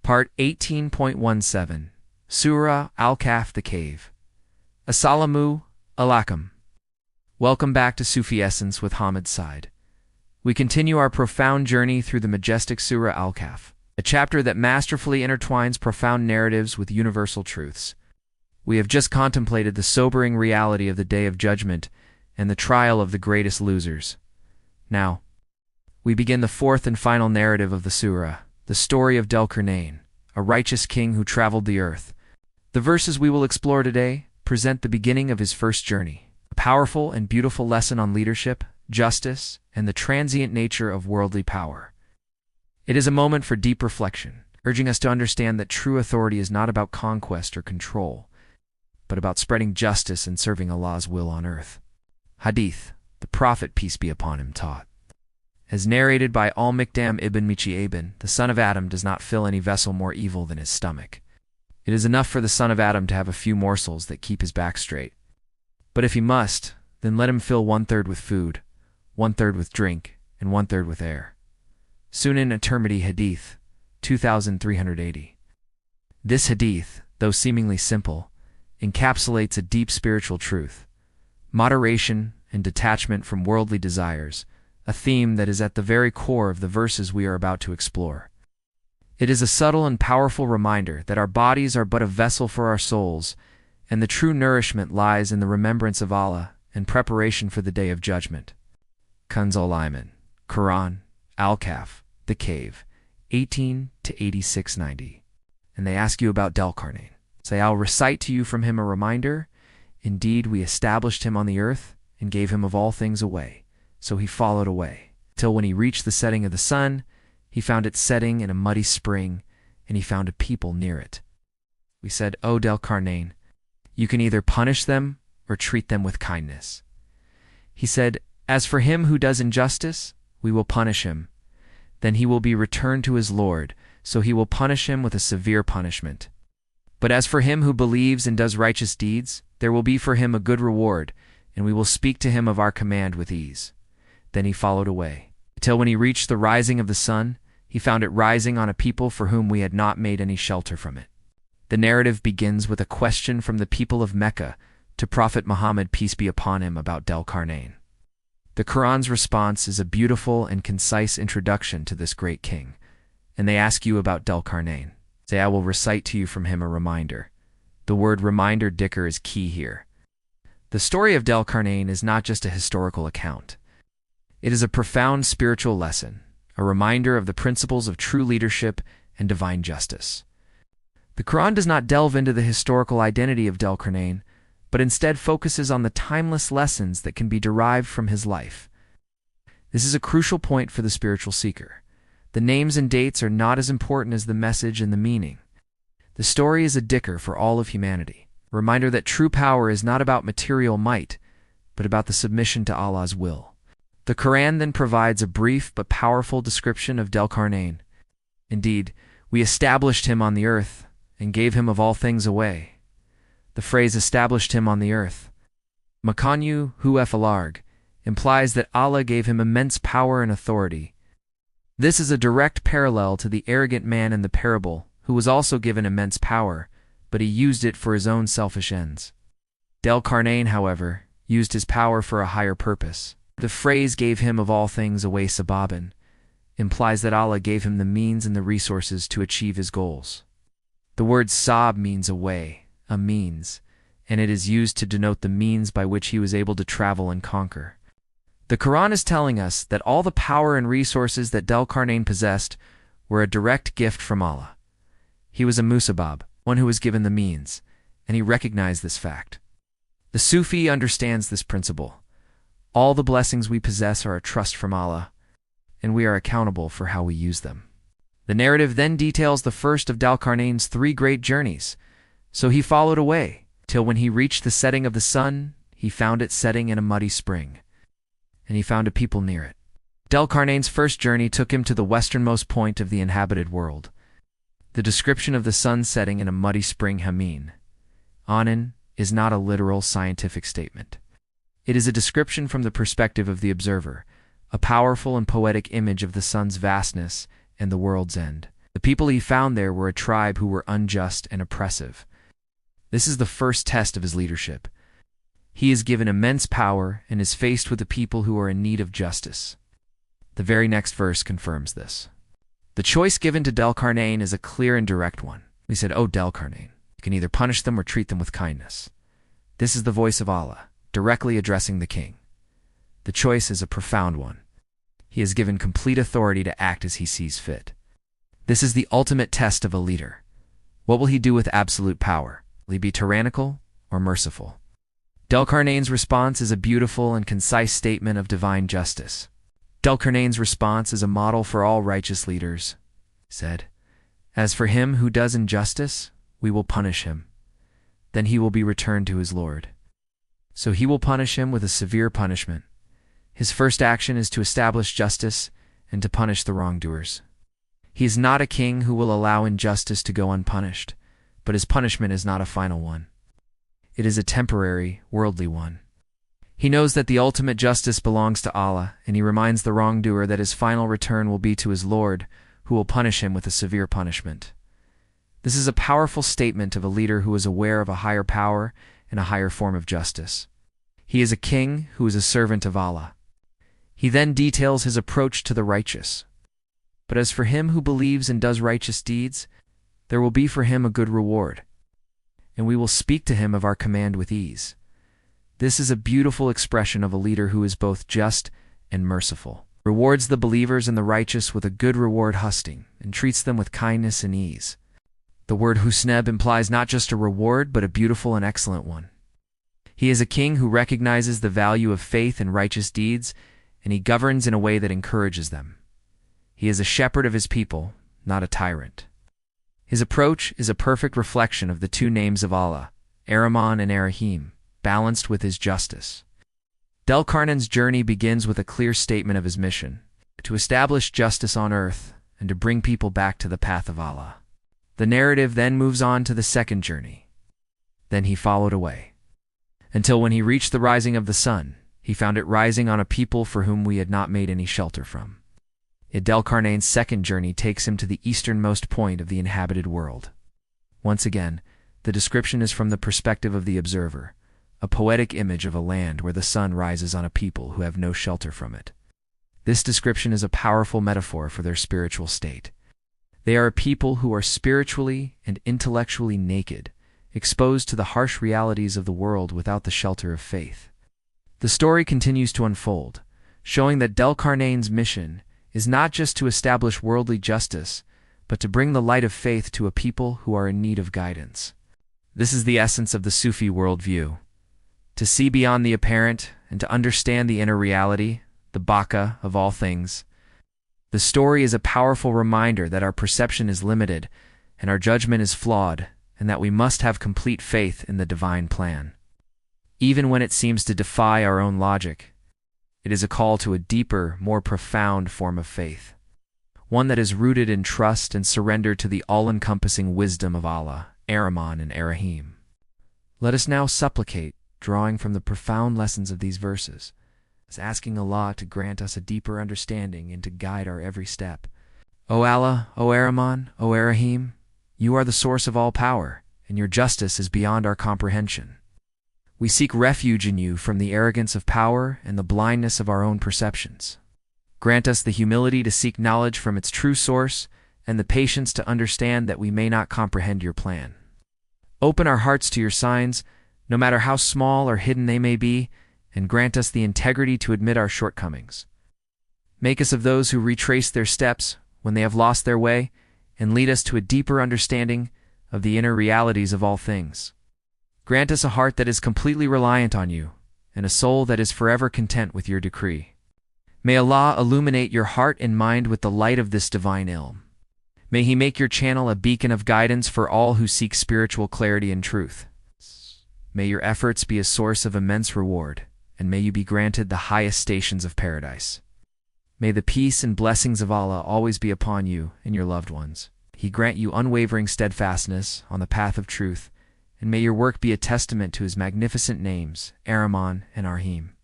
Part 18.17, Surah Al-Kahf, the Cave. Assalamu alaikum. Welcome back to Sufi Essence with Hammad Syed. We continue our profound journey through the majestic Surah Al-Kahf, a chapter that masterfully intertwines profound narratives with universal truths. We have just contemplated the sobering reality of the Day of Judgment and the trial of the greatest losers. Now, we begin the fourth and final narrative of the surah, the story of Dhul-Qarnayn, a righteous king who traveled the earth. The verses we will explore today present the beginning of his first journey, a powerful and beautiful lesson on leadership, justice, and the transient nature of worldly power. It is a moment for deep reflection, urging us to understand that true authority is not about conquest or control, but about spreading justice and serving Allah's will on earth. Hadith, the Prophet, peace be upon him, taught. As narrated by Al-Miqdam ibn Michiabin, the son of Adam does not fill any vessel more evil than his stomach. It is enough for the son of Adam to have a few morsels that keep his back straight. But if he must, then let him fill 1/3 with food, 1/3 with drink, and 1/3 with air. Sunan at-Tirmidhi Hadith 2380. This hadith, though seemingly simple, encapsulates a deep spiritual truth: moderation and detachment from worldly desires, a theme that is at the very core of the verses we are about to explore. It is a subtle and powerful reminder that our bodies are but a vessel for our souls, and the true nourishment lies in the remembrance of Allah and preparation for the Day of Judgment. Kanz al-Iman, Quran, Al-Kahf, the Cave, 18 to 8690. And they ask you about Dhul-Qarnayn. Say, I'll recite to you from him a reminder. Indeed, we established him on the earth and gave him of all things away. So he followed away, till when he reached the setting of the sun, he found it setting in a muddy spring, and he found a people near it. We said, O Dhul-Qarnayn, you can either punish them or treat them with kindness. He said, as for him who does injustice, we will punish him. Then he will be returned to his Lord, so he will punish him with a severe punishment. But as for him who believes and does righteous deeds, there will be for him a good reward, and we will speak to him of our command with ease. Then he followed away, till when he reached the rising of the sun, he found it rising on a people for whom we had not made any shelter from it. The narrative begins with a question from the people of Mecca to Prophet Muhammad, peace be upon him, about Dhul-Qarnayn. The Quran's response is a beautiful and concise introduction to this great king, and they ask you about Dhul-Qarnayn. Say, I will recite to you from him a reminder. The word reminder, dhikr, is key here. The story of Dhul-Qarnayn is not just a historical account. It is a profound spiritual lesson, a reminder of the principles of true leadership and divine justice. The Quran does not delve into the historical identity of Dhul-Qarnayn, but instead focuses on the timeless lessons that can be derived from his life. This is a crucial point for the spiritual seeker. The names and dates are not as important as the message and the meaning. The story is a dhikr for all of humanity, a reminder that true power is not about material might, but about the submission to Allah's will. The Quran then provides a brief but powerful description of Dhul-Qarnayn. Indeed, we established him on the earth and gave him of all things away. The phrase established him on the earth, Makanu hu falarg, implies that Allah gave him immense power and authority. This is a direct parallel to the arrogant man in the parable, who was also given immense power, but he used it for his own selfish ends. Dhul-Qarnayn, however, used his power for a higher purpose. The phrase gave him of all things away sababan implies that Allah gave him the means and the resources to achieve his goals. The word sab means a way, a means, and it is used to denote the means by which he was able to travel and conquer. The Quran is telling us that all the power and resources that Dhul-Qarnayn possessed were a direct gift from Allah. He was a musabab, one who was given the means, and he recognized this fact. The Sufi understands this principle. All the blessings we possess are a trust from Allah, and we are accountable for how we use them. The narrative then details the first of Dhul-Qarnayn's 3 great journeys. So he followed away, till when he reached the setting of the sun, he found it setting in a muddy spring, and he found a people near it. Dhul-Qarnayn's first journey took him to the westernmost point of the inhabited world. The description of the sun setting in a muddy spring, Hamin, Anan, is not a literal scientific statement. It is a description from the perspective of the observer, a powerful and poetic image of the sun's vastness and the world's end. The people he found there were a tribe who were unjust and oppressive. This is the first test of his leadership. He is given immense power and is faced with a people who are in need of justice. The very next verse confirms this. The choice given to Dhul-Qarnayn is a clear and direct one. He said, "O Dhul-Qarnayn, you can either punish them or treat them with kindness." This is the voice of Allah, directly addressing the king. The choice is a profound one. He is given complete authority to act as he sees fit. This is the ultimate test of a leader. What will he do with absolute power? Will he be tyrannical or merciful? Dhul-Qarnayn's response is a beautiful and concise statement of divine justice. Dhul-Qarnayn's response is a model for all righteous leaders. He said, "As for him who does injustice, we will punish him. Then he will be returned to his Lord." So he will punish him with a severe punishment. His first action is to establish justice and to punish the wrongdoers. He is not a king who will allow injustice to go unpunished, but his punishment is not a final one. It is a temporary, worldly one. He knows that the ultimate justice belongs to Allah, and he reminds the wrongdoer that his final return will be to his Lord, who will punish him with a severe punishment. This is a powerful statement of a leader who is aware of a higher power and a higher form of justice. He is a king who is a servant of Allah. He then details his approach to the righteous. But as for him who believes and does righteous deeds, there will be for him a good reward, and we will speak to him of our command with ease. This is a beautiful expression of a leader who is both just and merciful, rewards the believers and the righteous with a good reward husting, and treats them with kindness and ease. The word husneb implies not just a reward, but a beautiful and excellent one. He is a king who recognizes the value of faith and righteous deeds, and he governs in a way that encourages them. He is a shepherd of his people, not a tyrant. His approach is a perfect reflection of the two names of Allah, Ar-Rahman and Ar-Rahim, balanced with his justice. Dhul-Qarnayn's journey begins with a clear statement of his mission, to establish justice on earth and to bring people back to the path of Allah. The narrative then moves on to the second journey. Then he followed away, until when he reached the rising of the sun, he found it rising on a people for whom we had not made any shelter from. Dhul-Qarnayn's second journey takes him to the easternmost point of the inhabited world. Once again, the description is from the perspective of the observer, a poetic image of a land where the sun rises on a people who have no shelter from it. This description is a powerful metaphor for their spiritual state. They are a people who are spiritually and intellectually naked, exposed to the harsh realities of the world without the shelter of faith. The story continues to unfold, showing that Dhul-Qarnayn's mission is not just to establish worldly justice, but to bring the light of faith to a people who are in need of guidance. This is the essence of the Sufi worldview: to see beyond the apparent and to understand the inner reality, the baka of all things. The story is a powerful reminder that our perception is limited and our judgment is flawed, and that we must have complete faith in the divine plan. Even when it seems to defy our own logic, it is a call to a deeper, more profound form of faith, one that is rooted in trust and surrender to the all-encompassing wisdom of Allah, Ar-Rahman and Ar-Rahim. Let us now supplicate, drawing from the profound lessons of these verses, as asking Allah to grant us a deeper understanding and to guide our every step. O Allah, O Ar-Rahman, O Ar-Rahim, you are the source of all power, and your justice is beyond our comprehension. We seek refuge in you from the arrogance of power and the blindness of our own perceptions. Grant us the humility to seek knowledge from its true source and the patience to understand that we may not comprehend your plan. Open our hearts to your signs, no matter how small or hidden they may be, and grant us the integrity to admit our shortcomings. Make us of those who retrace their steps when they have lost their way, and lead us to a deeper understanding of the inner realities of all things. Grant us a heart that is completely reliant on you, and a soul that is forever content with your decree. May Allah illuminate your heart and mind with the light of this divine ilm. May He make your channel a beacon of guidance for all who seek spiritual clarity and truth. May your efforts be a source of immense reward, and may you be granted the highest stations of paradise. May the peace and blessings of Allah always be upon you and your loved ones. He grant you unwavering steadfastness on the path of truth, and may your work be a testament to His magnificent names, Ar-Rahman and Ar-Rahim.